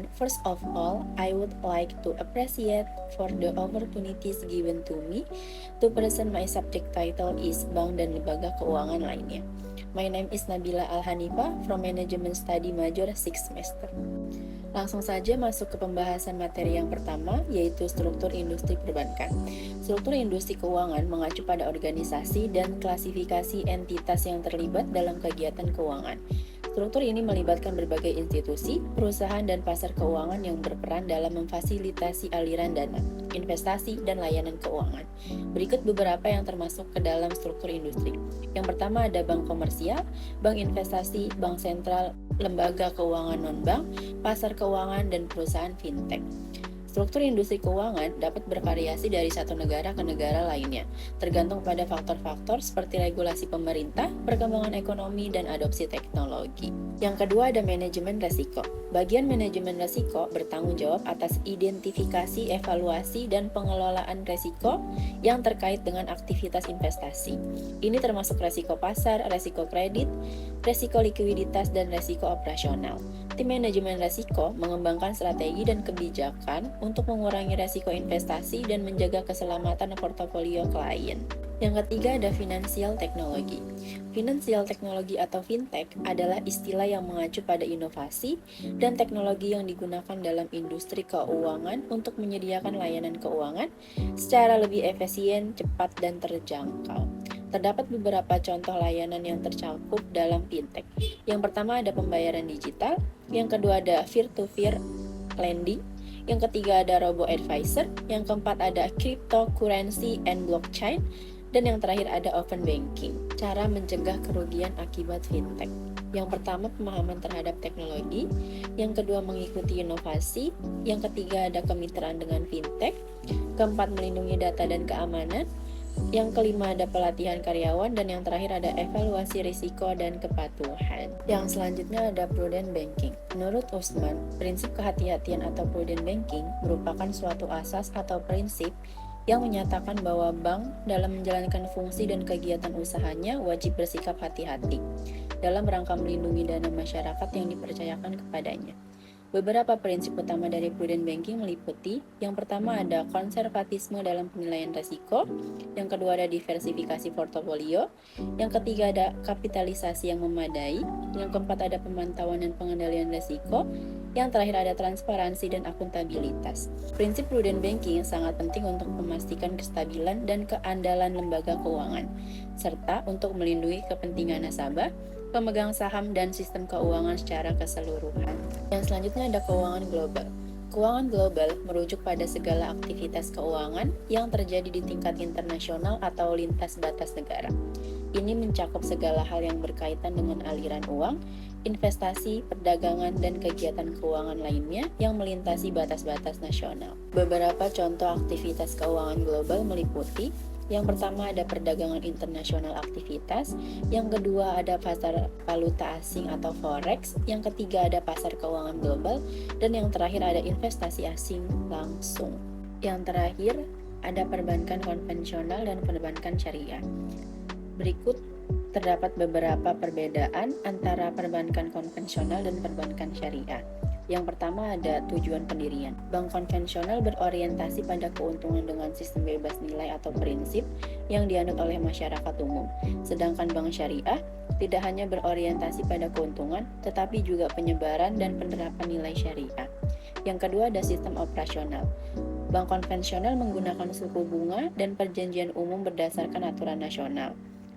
everyone. First of all, I would like to appreciate for the opportunities given to me to present my subject title is Bank dan Lembaga Keuangan lainnya. My name is Nabila Al-Hanifa from Management Study Major 6th semester. Langsung saja masuk ke pembahasan materi yang pertama, yaitu struktur industri perbankan. Struktur industri keuangan mengacu pada organisasi dan klasifikasi entitas yang terlibat dalam kegiatan keuangan. Struktur ini melibatkan berbagai institusi, perusahaan, dan pasar keuangan yang berperan dalam memfasilitasi aliran dana, investasi, dan layanan keuangan. Berikut beberapa yang termasuk ke dalam struktur industri. Yang pertama ada bank komersial, bank investasi, bank sentral, lembaga keuangan non-bank, pasar keuangan, dan perusahaan fintech. Struktur industri keuangan dapat bervariasi dari satu negara ke negara lainnya, tergantung pada faktor-faktor seperti regulasi pemerintah, perkembangan ekonomi, dan adopsi teknologi. Yang kedua ada manajemen resiko. Bagian manajemen resiko bertanggung jawab atas identifikasi, evaluasi, dan pengelolaan resiko yang terkait dengan aktivitas investasi. Ini termasuk resiko pasar, resiko kredit, resiko likuiditas, dan resiko operasional. Tim manajemen resiko mengembangkan strategi dan kebijakan untuk mengurangi resiko investasi dan menjaga keselamatan portofolio klien. Yang ketiga ada finansial teknologi. Finansial teknologi atau fintech adalah istilah yang mengacu pada inovasi dan teknologi yang digunakan dalam industri keuangan untuk menyediakan layanan keuangan secara lebih efisien, cepat, dan terjangkau. Terdapat beberapa contoh layanan yang tercakup dalam fintech. Yang pertama ada pembayaran digital, yang kedua ada peer-to-peer lending, yang ketiga ada robo-advisor, yang keempat ada cryptocurrency and blockchain, dan yang terakhir ada open banking. Cara mencegah kerugian akibat fintech. Yang pertama pemahaman terhadap teknologi, yang kedua mengikuti inovasi, yang ketiga ada kemitraan dengan fintech, keempat melindungi data dan keamanan, yang kelima ada pelatihan karyawan, dan yang terakhir ada evaluasi risiko dan kepatuhan. Yang selanjutnya ada prudent banking. Menurut Usman, prinsip kehati-hatian atau prudent banking merupakan suatu asas atau prinsip yang menyatakan bahwa bank dalam menjalankan fungsi dan kegiatan usahanya wajib bersikap hati-hati dalam rangka melindungi dana masyarakat yang dipercayakan kepadanya. Beberapa prinsip utama dari prudent banking meliputi, yang pertama ada konservatisme dalam penilaian risiko, yang kedua ada diversifikasi portofolio, yang ketiga ada kapitalisasi yang memadai, yang keempat ada pemantauan dan pengendalian risiko, yang terakhir ada transparansi dan akuntabilitas. Prinsip prudent banking sangat penting untuk memastikan kestabilan dan keandalan lembaga keuangan, serta untuk melindungi kepentingan nasabah, pemegang saham, dan sistem keuangan secara keseluruhan. Yang selanjutnya ada keuangan global. Keuangan global merujuk pada segala aktivitas keuangan yang terjadi di tingkat internasional atau lintas batas negara. Ini mencakup segala hal yang berkaitan dengan aliran uang, investasi, perdagangan, dan kegiatan keuangan lainnya yang melintasi batas-batas nasional. Beberapa contoh aktivitas keuangan global meliputi, yang pertama ada perdagangan internasional aktivitas, yang kedua ada pasar valuta asing atau forex, yang ketiga ada pasar keuangan global, dan yang terakhir ada investasi asing langsung. Yang terakhir ada perbankan konvensional dan perbankan syariah. Berikut terdapat beberapa perbedaan antara perbankan konvensional dan perbankan syariah. Yang pertama ada tujuan pendirian. Bank konvensional berorientasi pada keuntungan dengan sistem bebas nilai atau prinsip yang dianut oleh masyarakat umum. Sedangkan bank syariah tidak hanya berorientasi pada keuntungan, tetapi juga penyebaran dan penerapan nilai syariah. Yang kedua ada sistem operasional. Bank konvensional menggunakan suku bunga dan perjanjian umum berdasarkan aturan nasional.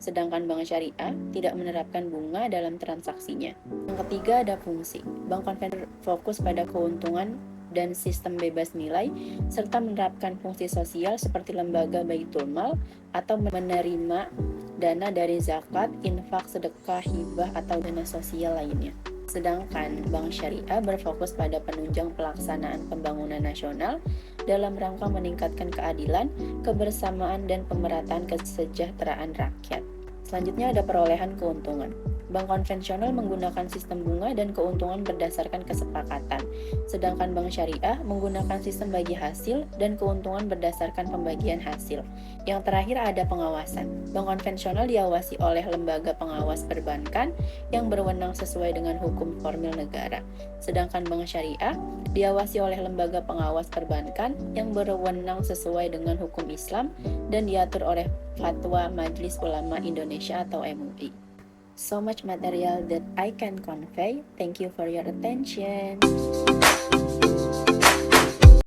Sedangkan bank syariah tidak menerapkan bunga dalam transaksinya. Yang ketiga ada fungsi. Bank konvensional fokus pada keuntungan dan sistem bebas nilai, serta menerapkan fungsi sosial seperti lembaga baitul mal atau menerima dana dari zakat, infak, sedekah, hibah, atau dana sosial lainnya. Sedangkan bank syariah berfokus pada penunjang pelaksanaan pembangunan nasional dalam rangka meningkatkan keadilan, kebersamaan, dan pemerataan kesejahteraan rakyat. Selanjutnya ada perolehan keuntungan. Bank konvensional menggunakan sistem bunga dan keuntungan berdasarkan kesepakatan, sedangkan bank syariah menggunakan sistem bagi hasil dan keuntungan berdasarkan pembagian hasil. Yang terakhir ada pengawasan. Bank konvensional diawasi oleh lembaga pengawas perbankan yang berwenang sesuai dengan hukum formil negara, sedangkan bank syariah diawasi oleh lembaga pengawas perbankan yang berwenang sesuai dengan hukum Islam dan diatur oleh Fatwa Majelis Ulama Indonesia atau MUI. So much material that I can convey. Thank you for your attention.